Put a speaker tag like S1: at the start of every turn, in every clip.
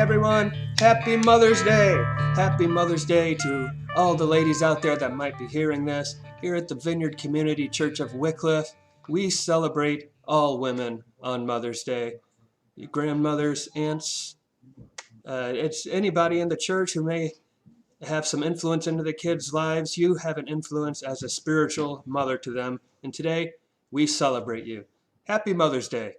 S1: everyone. Happy Mother's Day. Happy Mother's Day to all the ladies out there that might be hearing this. Here at the Vineyard Community Church of Wycliffe, we celebrate all women on Mother's Day. Grandmothers, aunts, it's anybody in the church who may have some influence into the kids' lives. You have an influence as a spiritual mother to them. And today, we celebrate you. Happy Mother's Day.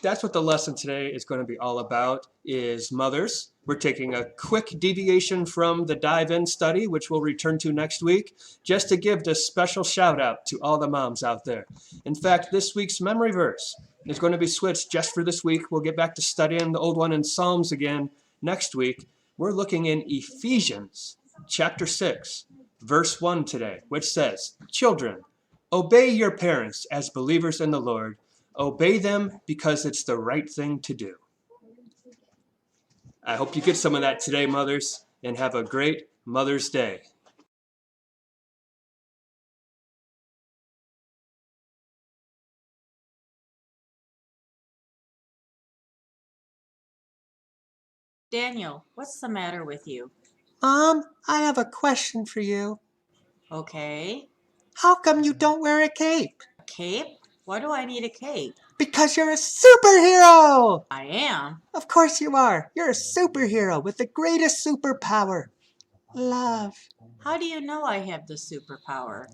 S1: That's what the lesson today is going to be all about, is mothers. We're taking a quick deviation from the dive-in study, which we'll return to next week, just to give this special shout-out to all the moms out there. In fact, this week's memory verse is going to be switched just for this week. We'll get back to studying the old one in Psalms again next week. We're looking in Ephesians chapter 6, verse 1 today, which says, "Children, obey your parents as believers in the Lord. Obey them because it's the right thing to do." I hope you get some of that today, mothers, and have a great Mother's Day.
S2: Daniel, what's the matter with you?
S3: Mom, I have a question for you.
S2: Okay.
S3: How come you don't wear a cape?
S2: A cape? Why do I need a cape?
S3: Because you're a superhero!
S2: I am.
S3: Of course you are. You're a superhero with the greatest superpower. Love.
S2: How do you know I have the superpower?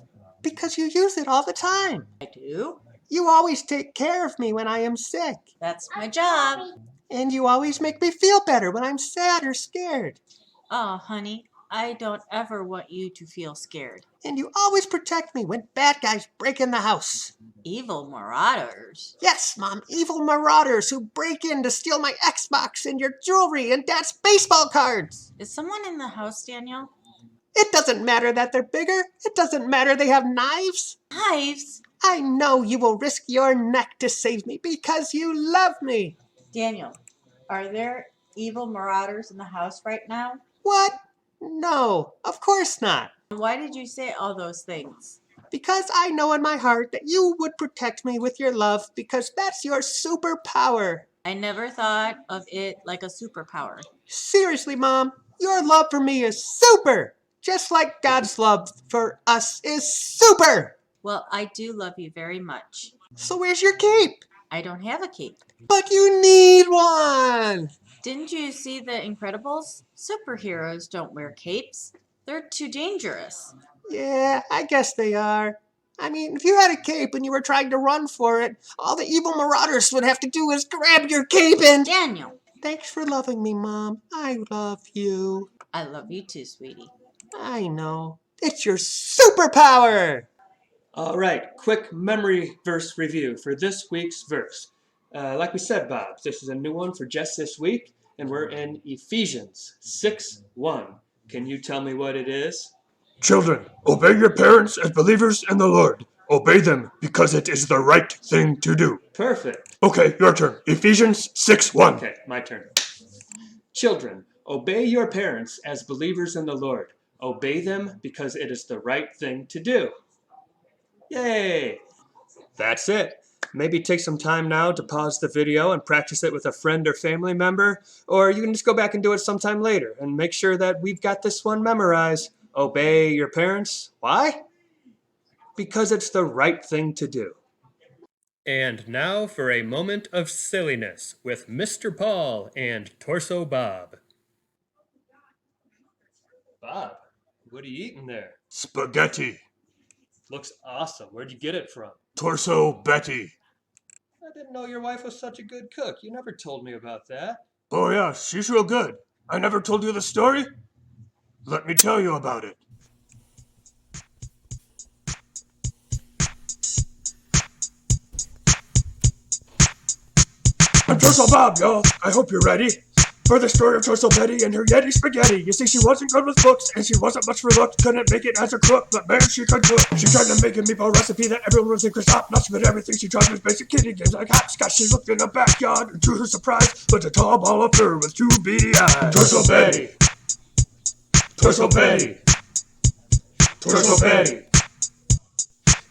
S3: Because you use it all the time.
S2: I do?
S3: You always take care of me when I am sick.
S2: That's my job.
S3: And you always make me feel better when I'm sad or scared.
S2: Oh, honey, I don't ever want you to feel scared.
S3: And you always protect me when bad guys break in the house.
S2: Evil marauders?
S3: Yes, Mom, evil marauders who break in to steal my Xbox and your jewelry and Dad's baseball cards.
S2: Is someone in the house, Daniel?
S3: It doesn't matter that they're bigger. It doesn't matter they have knives.
S2: Knives?
S3: I know you will risk your neck to save me because you love me.
S2: Daniel, are there evil marauders in the house right now?
S3: What? No, of course not.
S2: Why did you say all those things?
S3: Because I know in my heart that you would protect me with your love because that's your superpower.
S2: I never thought of it like a superpower.
S3: Seriously, Mom, your love for me is super. Just like God's love for us is super.
S2: Well, I do love you very much.
S3: So where's your cape?
S2: I don't have a cape.
S3: But you need one.
S2: Didn't you see The Incredibles? Superheroes don't wear capes. They're too dangerous.
S3: Yeah, I guess they are. I mean, if you had a cape and you were trying to run for it, all the evil marauders would have to do is grab your cape and...
S2: Daniel!
S3: Thanks for loving me, Mom. I love you.
S2: I love you too, sweetie.
S3: I know. It's your superpower!
S1: All right, quick memory verse review for this week's verse. Like we said, Bob, this is a new one for just this week, and we're in Ephesians 6:1. Can you tell me what it is?
S4: Children, obey your parents as believers in the Lord. Obey them because it is the right thing to do.
S1: Perfect.
S4: Okay, your turn. Ephesians 6:1.
S1: Okay, my turn. Children, obey your parents as believers in the Lord. Obey them because it is the right thing to do. Yay! That's it. Maybe take some time now to pause the video and practice it with a friend or family member, or you can just go back and do it sometime later and make sure that we've got this one memorized. Obey your parents. Why? Because it's the right thing to do. And now for a moment of silliness with Mr. Paul and Torso Bob. Bob, what are you eating there?
S4: Spaghetti.
S1: Looks awesome. Where'd you get it from?
S4: Torso Betty.
S1: I didn't know your wife was such a good cook. You never told me about that.
S4: Oh yeah, she's real good. I never told you the story? Let me tell you about it. I'm Torso Bob, y'all. I hope you're ready for the story of Torso Betty and her Yeti spaghetti. You see, she wasn't good with books, and she wasn't much for looks. Couldn't make it as a cook, but man, she could cook. She tried to make a meatball recipe that everyone would think was top notch, but everything she tried was basic kiddie games like hopscotch. She looked in the backyard, and to her surprise, was a tall ball of fur with two beady eyes. Torso Betty. Torso Betty. Torso Betty.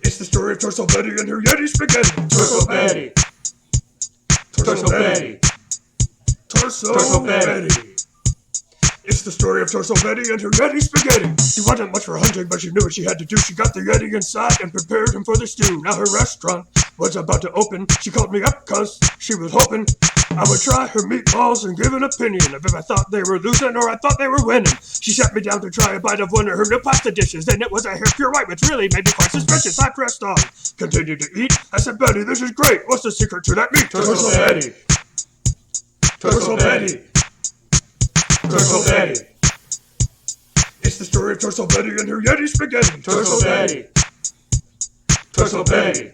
S4: It's the story of Torso Betty and her Yeti spaghetti. Torso Betty. Torso Betty. Torso Betty. It's the story of Torso Betty and her Yeti spaghetti. She wasn't much for hunting, but she knew what she had to do. She got the Yeti inside and prepared him for the stew. Now her restaurant was about to open. She called me up cause she was hoping I would try her meatballs and give an opinion of if I thought they were losing or I thought they were winning. She sat me down to try a bite of one of her new pasta dishes, and it was a hair pure white, which really made me quite suspicious. I pressed on, continued to eat. I said, Betty, this is great. What's the secret to that meat? Torso Betty. Torso Betty. Torso Betty. It's the story of Torso Betty and her Yeti spaghetti.
S1: Torso Betty.
S4: Torso Betty.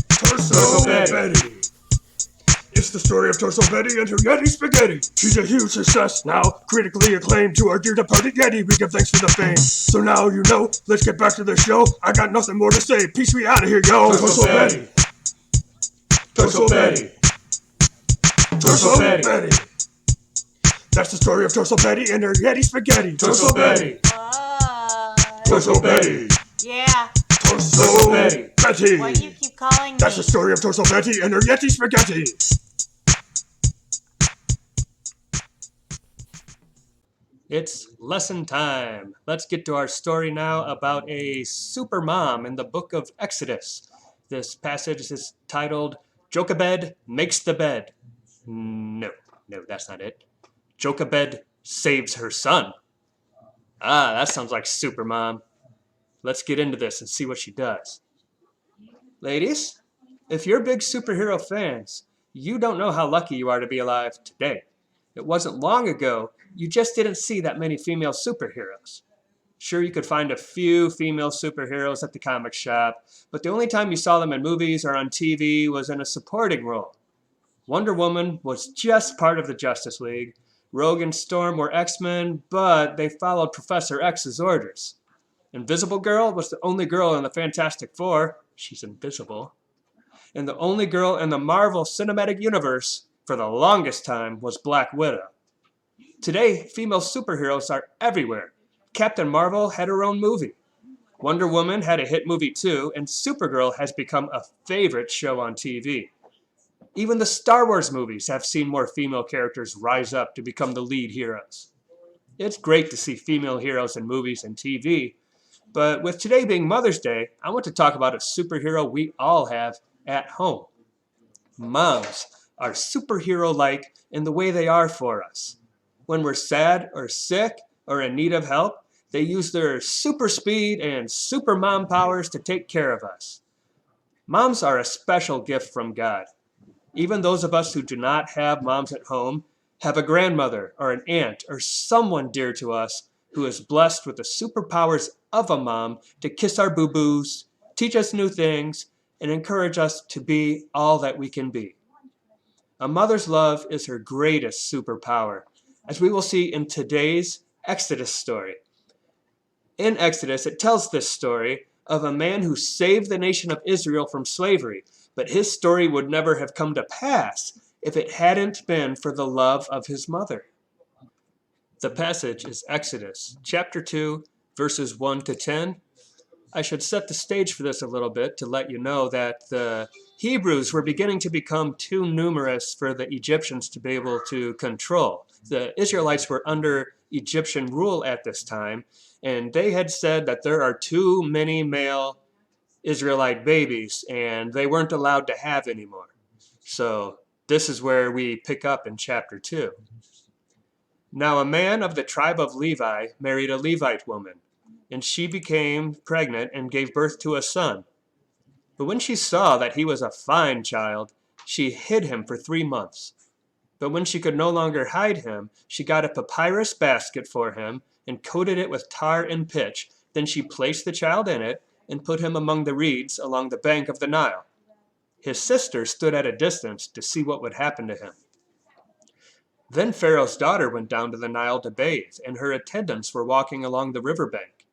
S4: Torso Betty. It's the story of Torso Betty and her Yeti spaghetti. She's a huge success now, critically acclaimed. To our dear departed Yeti, we give thanks for the fame. So now you know, let's get back to the show. I got nothing more to say. Peace, we out of here, yo. Torso Betty. Torso Betty. Torso Betty. That's the story of Torso Betty and her Yeti spaghetti. Torso Betty. Torso Betty.
S2: Yeah.
S4: Torso Betty.
S2: Why do you keep calling me?
S4: That's the story of Torso Betty and her Yeti spaghetti.
S1: It's lesson time. Let's get to our story now about a super mom in the book of Exodus. This passage is titled, Jochebed Makes the Bed. No, that's not it. Jochebed saves her son. That sounds like super mom. Let's get into this and see what she does. Ladies, if you're big superhero fans, you don't know how lucky you are to be alive today. It wasn't long ago you just didn't see that many female superheroes. Sure, you could find a few female superheroes at the comic shop, but the only time you saw them in movies or on TV was in a supporting role. Wonder Woman was just part of the Justice League. Rogue and Storm were X-Men, but they followed Professor X's orders. Invisible Girl was the only girl in the Fantastic Four. She's invisible. And the only girl in the Marvel Cinematic Universe for the longest time was Black Widow. Today, female superheroes are everywhere. Captain Marvel had her own movie. Wonder Woman had a hit movie too, and Supergirl has become a favorite show on TV. Even the Star Wars movies have seen more female characters rise up to become the lead heroes. It's great to see female heroes in movies and TV, but with today being Mother's Day, I want to talk about a superhero we all have at home. Moms are superhero-like in the way they are for us. When we're sad or sick or in need of help, they use their super speed and super mom powers to take care of us. Moms are a special gift from God. Even those of us who do not have moms at home have a grandmother or an aunt or someone dear to us who is blessed with the superpowers of a mom to kiss our boo-boos, teach us new things, and encourage us to be all that we can be. A mother's love is her greatest superpower, as we will see in today's Exodus story. In Exodus, it tells this story of a man who saved the nation of Israel from slavery, but his story would never have come to pass if it hadn't been for the love of his mother. The passage is Exodus chapter 2, verses 1 to 10. I should set the stage for this a little bit to let you know that the Hebrews were beginning to become too numerous for the Egyptians to be able to control. The Israelites were under Egyptian rule at this time, and they had said that there are too many male Israelite babies, and they weren't allowed to have any more. So this is where we pick up in chapter 2. Now a man of the tribe of Levi married a Levite woman, and she became pregnant and gave birth to a son. But when she saw that he was a fine child, she hid him for 3 months. But when she could no longer hide him, she got a papyrus basket for him and coated it with tar and pitch. Then she placed the child in it and put him among the reeds along the bank of the Nile. His sister stood at a distance to see what would happen to him. Then Pharaoh's daughter went down to the Nile to bathe, and her attendants were walking along the riverbank.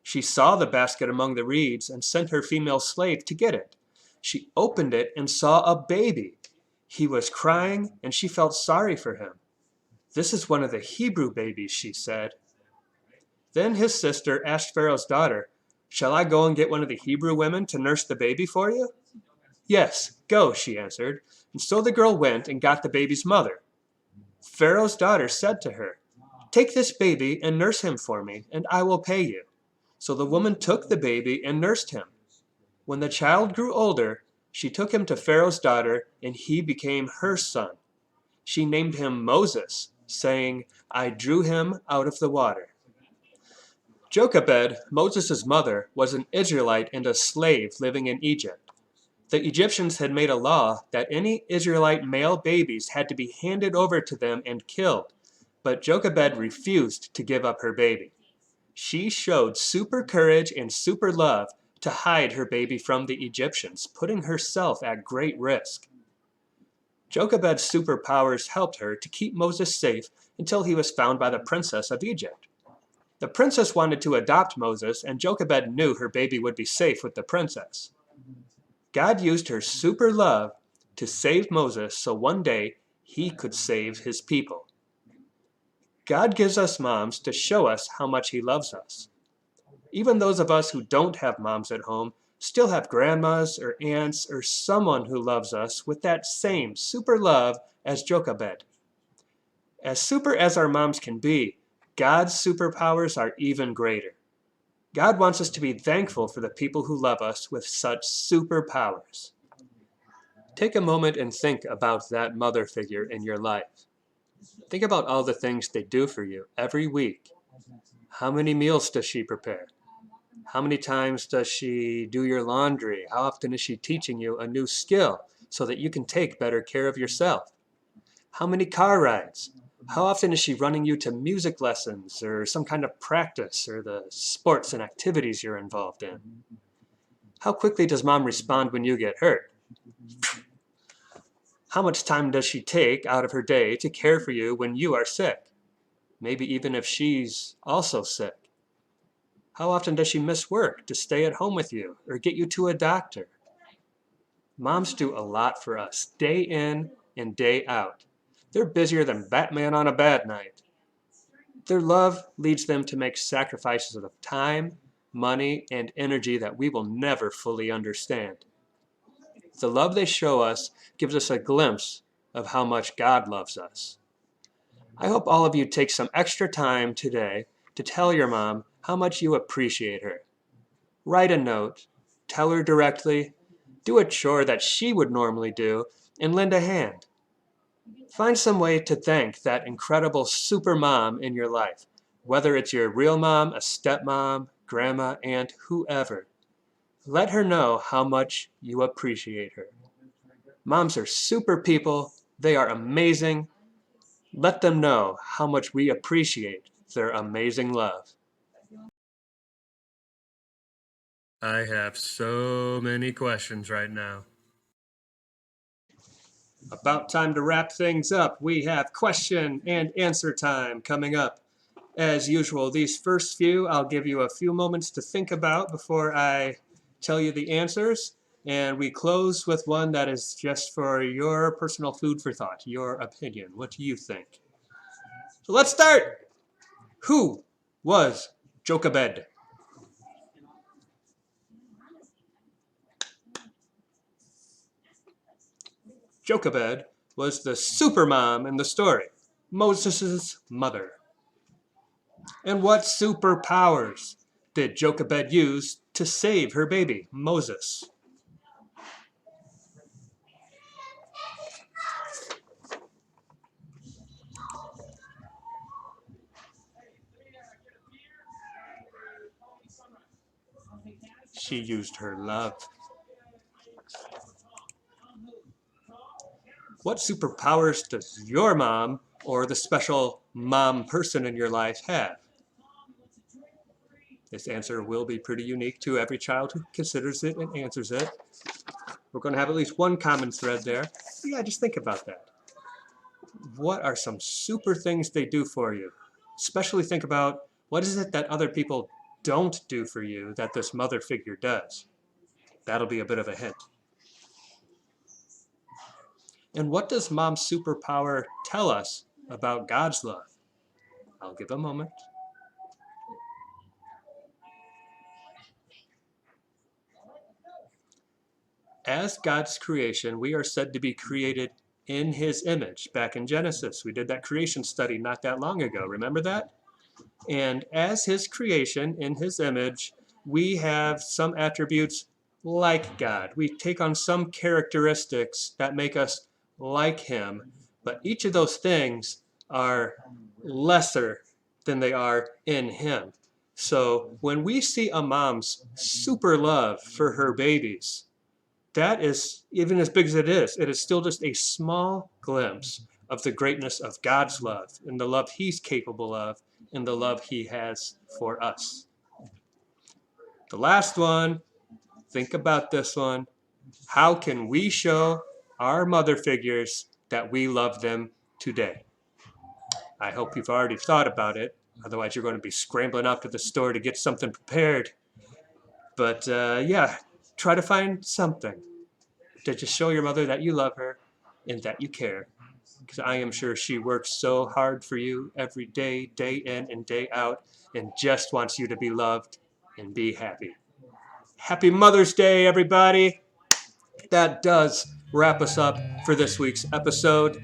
S1: She saw the basket among the reeds and sent her female slave to get it. She opened it and saw a baby. He was crying, and she felt sorry for him. "This is one of the Hebrew babies," she said. Then his sister asked Pharaoh's daughter, "Shall I go and get one of the Hebrew women to nurse the baby for you?" "Yes, go," she answered. And so the girl went and got the baby's mother. Pharaoh's daughter said to her, Take this baby and nurse him for me, and I will pay you." So the woman took the baby and nursed him. When the child grew older, she took him to Pharaoh's daughter, and he became her son. She named him Moses, saying, "I drew him out of the water." Jochebed, Moses' mother, was an Israelite and a slave living in Egypt. The Egyptians had made a law that any Israelite male babies had to be handed over to them and killed, but Jochebed refused to give up her baby. She showed super courage and super love to hide her baby from the Egyptians, putting herself at great risk. Jochebed's superpowers helped her to keep Moses safe until he was found by the princess of Egypt. The princess wanted to adopt Moses, and Jochebed knew her baby would be safe with the princess. God used her super love to save Moses so one day he could save his people. God gives us moms to show us how much he loves us. Even those of us who don't have moms at home still have grandmas or aunts or someone who loves us with that same super love as Jochebed. As super as our moms can be, God's superpowers are even greater. God wants us to be thankful for the people who love us with such superpowers. Take a moment and think about that mother figure in your life. Think about all the things they do for you every week. How many meals does she prepare? How many times does she do your laundry? How often is she teaching you a new skill so that you can take better care of yourself? How many car rides? How often is she running you to music lessons or some kind of practice or the sports and activities you're involved in? How quickly does mom respond when you get hurt? How much time does she take out of her day to care for you when you are sick? Maybe even if she's also sick. How often does she miss work to stay at home with you or get you to a doctor? Moms do a lot for us, day in and day out. They're busier than Batman on a bad night. Their love leads them to make sacrifices of time, money, and energy that we will never fully understand. The love they show us gives us a glimpse of how much God loves us. I hope all of you take some extra time today to tell your mom how much you appreciate her. Write a note, tell her directly, do a chore that she would normally do, and lend a hand. Find some way to thank that incredible super mom in your life, whether it's your real mom, a stepmom, grandma, aunt, whoever. Let her know how much you appreciate her. Moms are super people. They are amazing. Let them know how much we appreciate their amazing love. I have so many questions right now. About time to wrap things up. We have question and answer time coming up. As usual, these first few I'll give you a few moments to think about before I tell you the answers. And we close with one that is just for your personal food for thought, your opinion. What do you think? So let's start. Who was Jochebed? Jochebed was the supermom in the story, Moses' mother. And what superpowers did Jochebed use to save her baby, Moses? She used her love. What superpowers does your mom or the special mom person in your life have? This answer will be pretty unique to every child who considers it and answers it. We're going to have at least one common thread there. Yeah, just think about that. What are some super things they do for you? Especially think about what is it that other people don't do for you that this mother figure does. That'll be a bit of a hint. And what does mom's superpower tell us about God's love? I'll give a moment. As God's creation, we are said to be created in his image. Back in Genesis, we did that creation study not that long ago. Remember that? And as his creation in his image, we have some attributes like God. We take on some characteristics that make us like him, but each of those things are lesser than they are in him. So when we see a mom's super love for her babies, that is, even as big as it is still just a small glimpse of the greatness of God's love and the love he's capable of and the love he has for us. The last one, think about this one. How can we show our mother figures that we love them today? I hope you've already thought about it. Otherwise, you're going to be scrambling out to the store to get something prepared. But yeah, try to find something to just show your mother that you love her and that you care. Because I am sure she works so hard for you every day, day in and day out, and just wants you to be loved and be happy. Happy Mother's Day, everybody! That does wrap us up for this week's episode.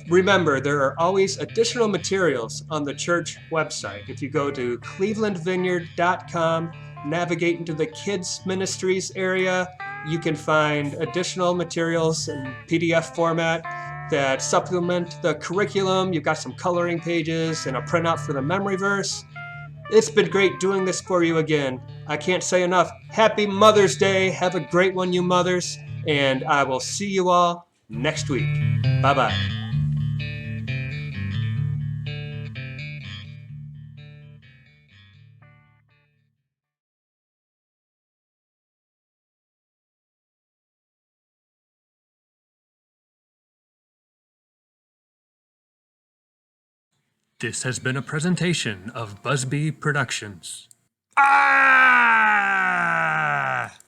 S1: Remember, there are always additional materials on the church website. If you go to clevelandvineyard.com, navigate into the kids ministries area, you can find additional materials in PDF format that supplement the curriculum. You've got some coloring pages and a printout for the memory verse. It's been great doing this for you again. I can't say enough. Happy Mother's Day. Have a great one, you mothers. And I will see you all next week. Bye-bye.
S5: This has been a presentation of Busby Productions.
S4: Ah!